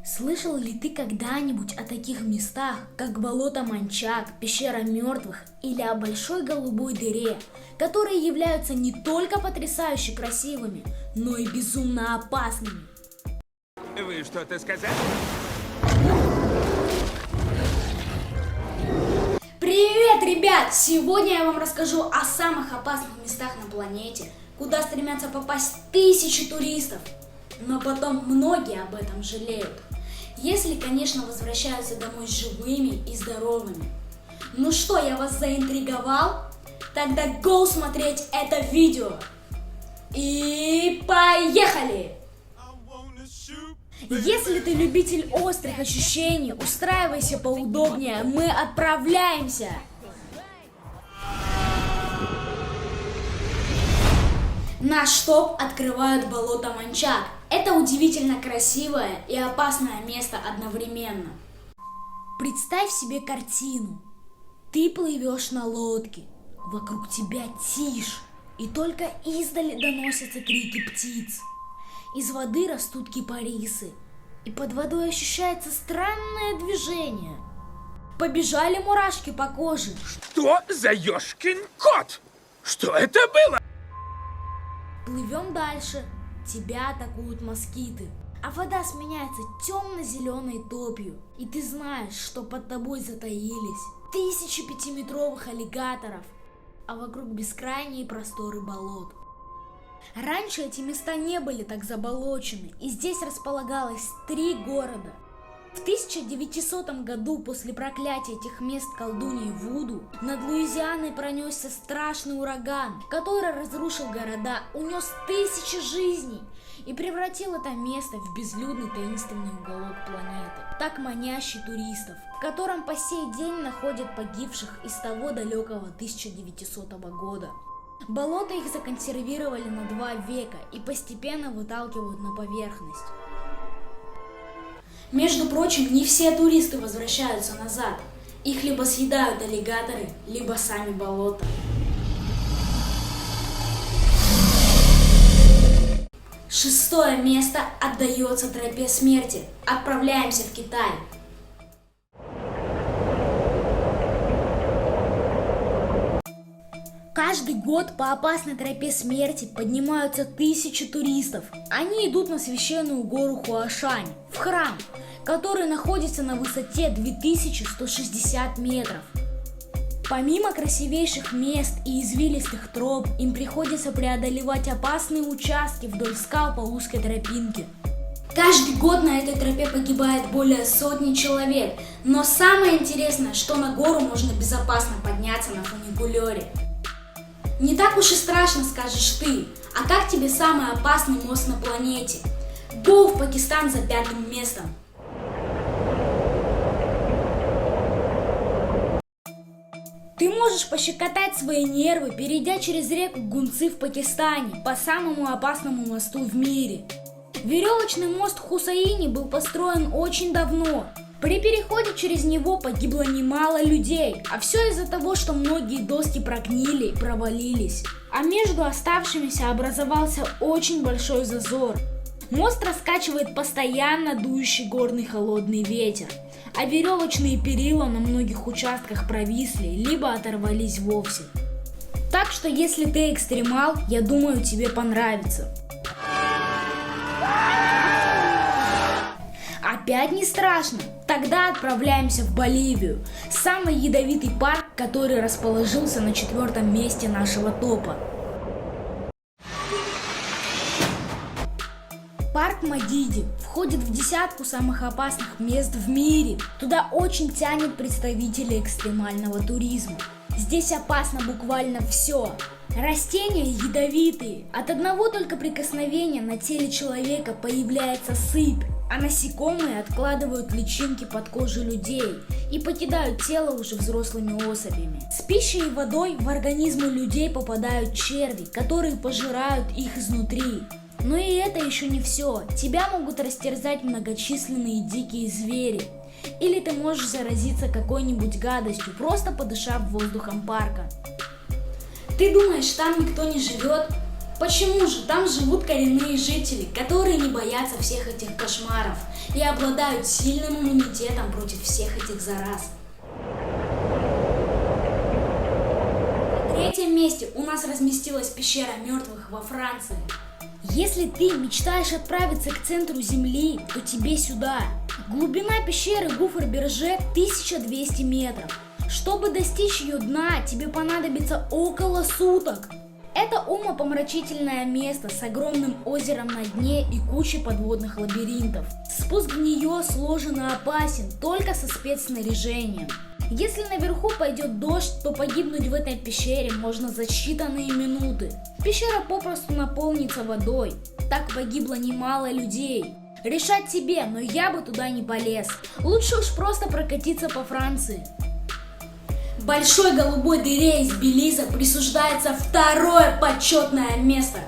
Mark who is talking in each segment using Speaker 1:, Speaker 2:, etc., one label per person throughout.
Speaker 1: Слышал ли ты когда-нибудь о таких местах, как болото Манчак, пещера мертвых или о большой голубой дыре, которые являются не только потрясающе красивыми, но и безумно опасными?
Speaker 2: Вы что-то сказали?
Speaker 1: Привет, ребят! Сегодня я вам расскажу о самых опасных местах на планете, куда стремятся попасть тысячи туристов, но потом многие об этом жалеют. Если, конечно, возвращаются домой живыми и здоровыми. Ну что, я вас заинтриговал? Тогда go смотреть это видео! И поехали! Если ты любитель острых ощущений, устраивайся поудобнее, мы отправляемся! Наш топ открывает болото Манчак. Это удивительно красивое и опасное место одновременно. Представь себе картину. Ты плывешь на лодке, вокруг тебя тишь, и только издали доносятся крики птиц. Из воды растут кипарисы, и под водой ощущается странное движение. Побежали мурашки по коже.
Speaker 2: Что за ёшкин кот? Что это было?
Speaker 1: Плывем дальше. Тебя атакуют москиты, а вода сменяется темно-зеленой топью. И ты знаешь, что под тобой затаились тысячи пятиметровых аллигаторов, а вокруг бескрайние просторы болот. Раньше эти места не были так заболочены, и здесь располагалось 3 города. В 1900 году, после проклятия этих мест колдуньей Вуду, над Луизианой пронесся страшный ураган, который разрушил города, унес тысячи жизней и превратил это место в безлюдный таинственный уголок планеты, так манящий туристов, в котором по сей день находят погибших из того далекого 1900 года. Болота их законсервировали на 2 века и постепенно выталкивают на поверхность. Между прочим, не все туристы возвращаются назад. Их либо съедают аллигаторы, либо сами болота. Шестое место отдается тропе смерти. Отправляемся в Китай. Каждый год по опасной тропе смерти поднимаются тысячи туристов. Они идут на священную гору Хуашань, в храм, который находится на высоте 2160 метров. Помимо красивейших мест и извилистых троп, им приходится преодолевать опасные участки вдоль скал по узкой тропинке. Каждый год на этой тропе погибает более 100 человек, но самое интересное, что на гору можно безопасно подняться на фуникулере. Не так уж и страшно, скажешь ты. А как тебе самый опасный мост на планете? Go в Пакистан за 5-м местом. Ты можешь пощекотать свои нервы, перейдя через реку Гунци в Пакистане, по самому опасному мосту в мире. Веревочный мост в Хусаине был построен очень давно. При переходе через него погибло немало людей, а все из-за того, что многие доски прогнили и провалились. А между оставшимися образовался очень большой зазор. Мост раскачивает постоянно дующий горный холодный ветер, а веревочные перила на многих участках провисли, либо оторвались вовсе. Так что если ты экстремал, я думаю, тебе понравится. Опять не страшно? Тогда отправляемся в Боливию, самый ядовитый парк, который расположился на 4-м месте нашего топа. Парк Мадиди входит в десятку самых опасных мест в мире. Туда очень тянет представителей экстремального туризма. Здесь опасно буквально все. Растения ядовитые. От одного только прикосновения на теле человека появляется сыпь, а насекомые откладывают личинки под кожу людей и покидают тело уже взрослыми особями. С пищей и водой в организмы людей попадают черви, которые пожирают их изнутри. Но и это еще не все. Тебя могут растерзать многочисленные дикие звери. Или ты можешь заразиться какой-нибудь гадостью, просто подышав воздухом парка. Ты думаешь, там никто не живет? Почему же? Там живут коренные жители, которые не боятся всех этих кошмаров и обладают сильным иммунитетом против всех этих зараз. На третьем месте у нас разместилась пещера мертвых во Франции. Если ты мечтаешь отправиться к центру Земли, то тебе сюда. Глубина пещеры Гуфр-Берже 1200 метров. Чтобы достичь ее дна, тебе понадобится около суток. Это умопомрачительное место с огромным озером на дне и кучей подводных лабиринтов. Спуск в нее сложен и опасен только со спецснаряжением. Если наверху пойдет дождь, то погибнуть в этой пещере можно за считанные минуты. Пещера попросту наполнится водой. Так погибло немало людей. Решать тебе, но я бы туда не полез. Лучше уж просто прокатиться по Франции. Большой голубой дыре из Белиза присуждается второе почетное место.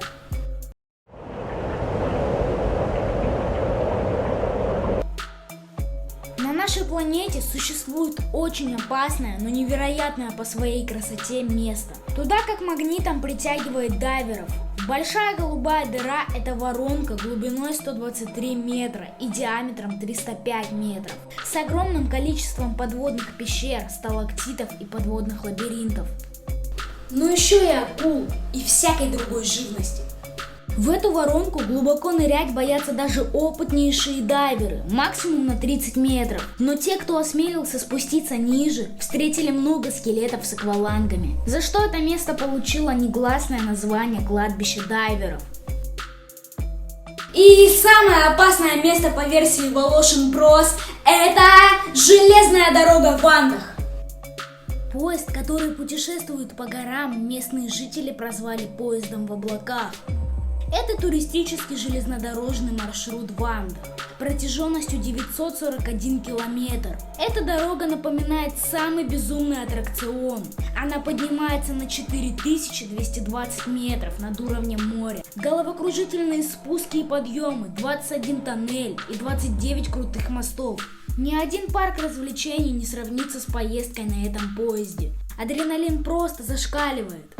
Speaker 1: На нашей планете существует очень опасное, но невероятное по своей красоте место. Туда как магнитом притягивает дайверов. Большая голубая дыра – это воронка глубиной 123 метра и диаметром 305 метров, с огромным количеством подводных пещер, сталактитов и подводных лабиринтов. Но еще и акул и всякой другой живности. В эту воронку глубоко нырять боятся даже опытнейшие дайверы, максимум на 30 метров. Но те, кто осмелился спуститься ниже, встретили много скелетов с аквалангами, за что это место получило негласное название кладбище дайверов. И самое опасное место по версии Волошин Брос – это железная дорога в Андах. Поезд, который путешествует по горам, местные жители прозвали поездом в облаках. Это туристический железнодорожный маршрут в Андах протяженностью 941 километр. Эта дорога напоминает самый безумный аттракцион. Она поднимается на 4220 метров над уровнем моря. Головокружительные спуски и подъемы, 21 тоннель и 29 крутых мостов. Ни один парк развлечений не сравнится с поездкой на этом поезде. Адреналин просто зашкаливает.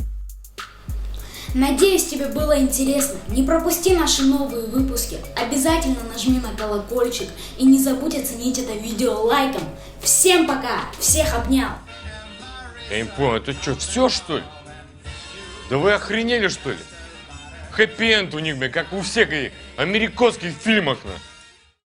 Speaker 1: Надеюсь, тебе было интересно. Не пропусти наши новые выпуски. Обязательно нажми на колокольчик и не забудь оценить это видео лайком. Всем пока! Всех обнял!
Speaker 3: Я не понял, это что, все что ли? Да вы охренели что ли? Хэппи-энд у них, как у всех американских фильмах.